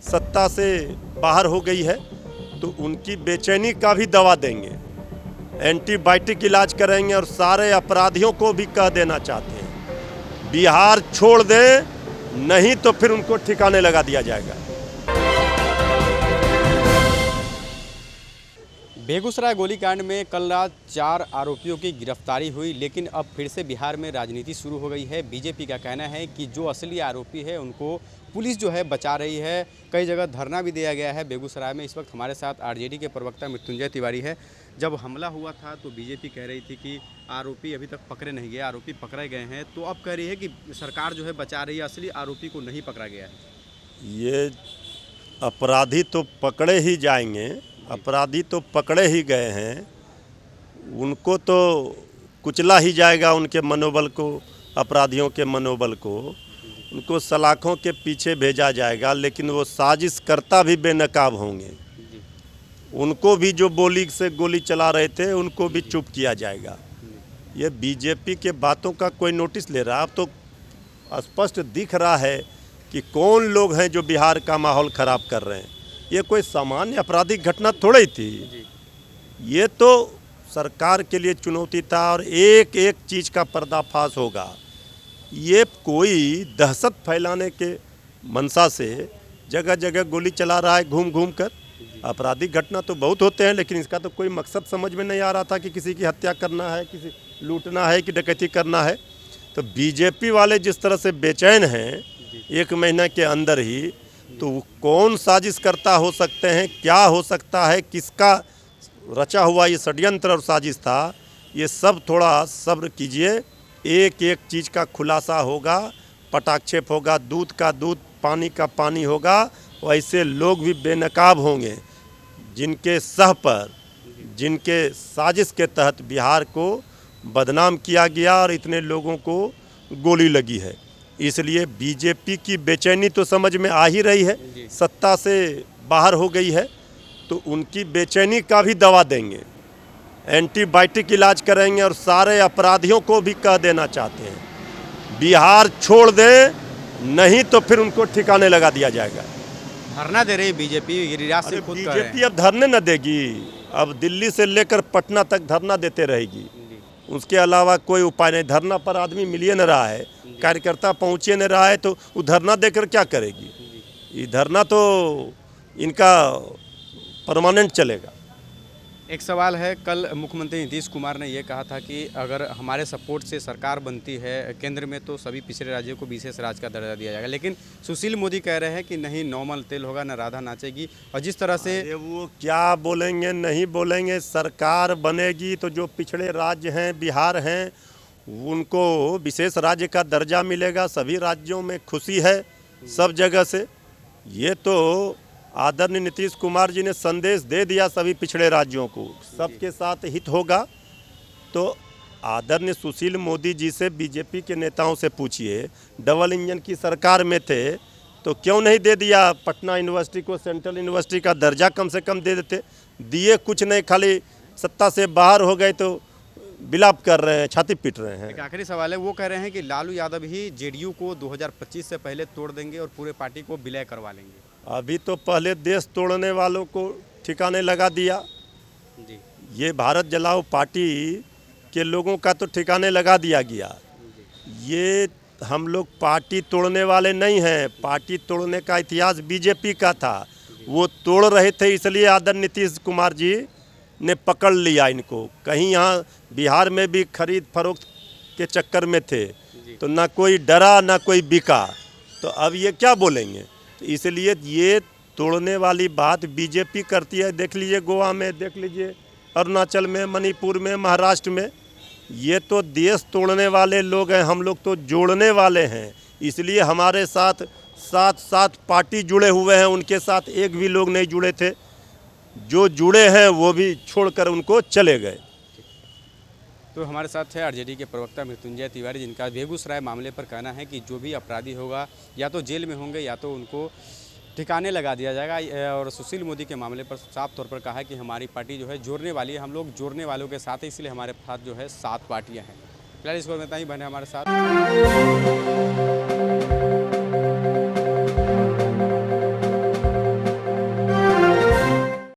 सत्ता से बाहर हो गई है तो उनकी बेचैनी का भी दवा देंगे, एंटीबायोटिक इलाज करेंगे और सारे अपराधियों को भी कह देना चाहते हैं बिहार छोड़ दें, नहीं तो फिर उनको ठिकाने लगा दिया जाएगा। बेगूसराय गोलीकांड में कल रात 4 आरोपियों की गिरफ्तारी हुई, लेकिन अब फिर से बिहार में राजनीति शुरू हो गई है। बीजेपी का कहना है कि जो असली आरोपी है उनको पुलिस जो है बचा रही है। कई जगह धरना भी दिया गया है बेगूसराय में। इस वक्त हमारे साथ आरजेडी के प्रवक्ता मृत्युंजय तिवारी है। जब हमला हुआ था तो बीजेपी कह रही थी कि आरोपी अभी तक पकड़े नहीं गए, आरोपी पकड़े गए हैं, तो अब कह रही है कि सरकार जो है बचा रही है, असली आरोपी को नहीं पकड़ा गया है। ये अपराधी तो पकड़े ही जाएंगे, अपराधी तो पकड़े ही गए हैं, उनको तो कुचला ही जाएगा, उनके मनोबल को, अपराधियों के मनोबल को, उनको सलाखों के पीछे भेजा जाएगा। लेकिन वो साजिश करता भी बेनकाब होंगे, उनको भी जो बोली से गोली चला रहे थे उनको भी चुप किया जाएगा। ये बीजेपी के बातों का कोई नोटिस ले रहा? अब तो स्पष्ट दिख रहा है कि कौन लोग हैं जो बिहार का माहौल ख़राब कर रहे हैं। ये कोई सामान्य आपराधिक घटना थोड़ी ही थी, ये तो सरकार के लिए चुनौती था और एक एक चीज़ का पर्दाफाश होगा। ये कोई दहशत फैलाने के मंशा से जगह जगह गोली चला रहा है घूम घूम कर। आपराधिक घटना तो बहुत होते हैं, लेकिन इसका तो कोई मकसद समझ में नहीं आ रहा था कि किसी की हत्या करना है, किसी लूटना है कि डकैती करना है। तो बीजेपी वाले जिस तरह से बेचैन हैं 1 महीने के अंदर ही, तो कौन साजिश करता हो सकते हैं, क्या हो सकता है, किसका रचा हुआ ये षड्यंत्र और साजिश था, ये सब थोड़ा सब्र कीजिए। एक एक चीज़ का खुलासा होगा, पटाक्षेप होगा, दूध का दूध पानी का पानी होगा। वैसे लोग भी बेनकाब होंगे जिनके सह पर, जिनके साजिश के तहत बिहार को बदनाम किया गया और इतने लोगों को गोली लगी है। इसलिए बीजेपी की बेचैनी तो समझ में आ ही रही है, सत्ता से बाहर हो गई है तो उनकी बेचैनी का भी दवा देंगे, एंटीबायोटिक इलाज करेंगे और सारे अपराधियों को भी कह देना चाहते हैं बिहार छोड़ दें, नहीं तो फिर उनको ठिकाने लगा दिया जाएगा। धरना दे रही बीजेपी, गिरिराज सिंह खुद कह रहे हैं। बीजेपी अब धरने न देगी, अब दिल्ली से लेकर पटना तक धरना देते रहेगी, उसके अलावा कोई उपाय नहीं। धरना पर आदमी मिलिए न रहा है, कार्यकर्ता पहुँचे न रहा है, तो वो धरना देकर क्या करेगी? ये धरना तो इनका परमानेंट चलेगा। एक सवाल है, कल मुख्यमंत्री नीतीश कुमार ने ये कहा था कि अगर हमारे सपोर्ट से सरकार बनती है केंद्र में तो सभी पिछड़े राज्यों को विशेष राज्य का दर्जा दिया जाएगा, लेकिन सुशील मोदी कह रहे हैं कि नहीं, नॉर्मल तेल होगा, न राधा नाचेगी। और जिस तरह से वो क्या बोलेंगे नहीं बोलेंगे, सरकार बनेगी तो जो पिछड़े राज्य हैं, बिहार हैं, उनको विशेष राज्य का दर्जा मिलेगा। सभी राज्यों में खुशी है सब जगह से। ये तो आदरणीय नीतीश कुमार जी ने संदेश दे दिया सभी पिछड़े राज्यों को, सबके साथ हित होगा। तो आदरणीय सुशील मोदी जी से, बीजेपी के नेताओं से पूछिए, डबल इंजन की सरकार में थे तो क्यों नहीं दे दिया पटना यूनिवर्सिटी को सेंट्रल यूनिवर्सिटी का दर्जा? कम से कम दे देते। दिए कुछ नहीं, खाली सत्ता से बाहर हो गए तो विलाप कर रहे हैं, छाती पीट रहे हैं। एक आखिरी सवाल है, वो कह रहे हैं कि लालू यादव ही जेडीयू को 2025 से पहले तोड़ देंगे और पूरे पार्टी को विलय करवा लेंगे। अभी तो पहले देश तोड़ने वालों को ठिकाने लगा दिया जी। ये भारत जलाओ पार्टी के लोगों का तो ठिकाने लगा दिया गया। ये हम लोग पार्टी तोड़ने वाले नहीं हैं, पार्टी तोड़ने का इतिहास बीजेपी का था, वो तोड़ रहे थे, इसलिए आदरणीय नीतीश कुमार जी ने पकड़ लिया इनको। कहीं यहाँ बिहार में भी खरीद फरोख्त के चक्कर में थे तो ना कोई डरा ना कोई बिका, तो अब ये क्या बोलेंगे? तो इसलिए ये तोड़ने वाली बात बीजेपी करती है। देख लीजिए गोवा में, देख लीजिए अरुणाचल में, मणिपुर में, महाराष्ट्र में, ये तो देश तोड़ने वाले लोग हैं, हम लोग तो जोड़ने वाले हैं। इसलिए हमारे साथ सात पार्टी जुड़े हुए हैं, उनके साथ एक भी लोग नहीं जुड़े थे, जो जुड़े हैं वो भी छोड़कर उनको चले गए। तो हमारे साथ है आरजेडी के प्रवक्ता मृत्युंजय तिवारी, जिनका बेगूसराय मामले पर कहना है कि जो भी अपराधी होगा या तो जेल में होंगे या तो उनको ठिकाने लगा दिया जाएगा। और सुशील मोदी के मामले पर साफ तौर पर कहा है कि हमारी पार्टी जो है जोड़ने वाली है, हम लोग जोड़ने वालों के साथ है, इसलिए हमारे साथ जो है 7 पार्टियां हैं। फिलहाल इस बार में इतना ही, बने हमारे साथ।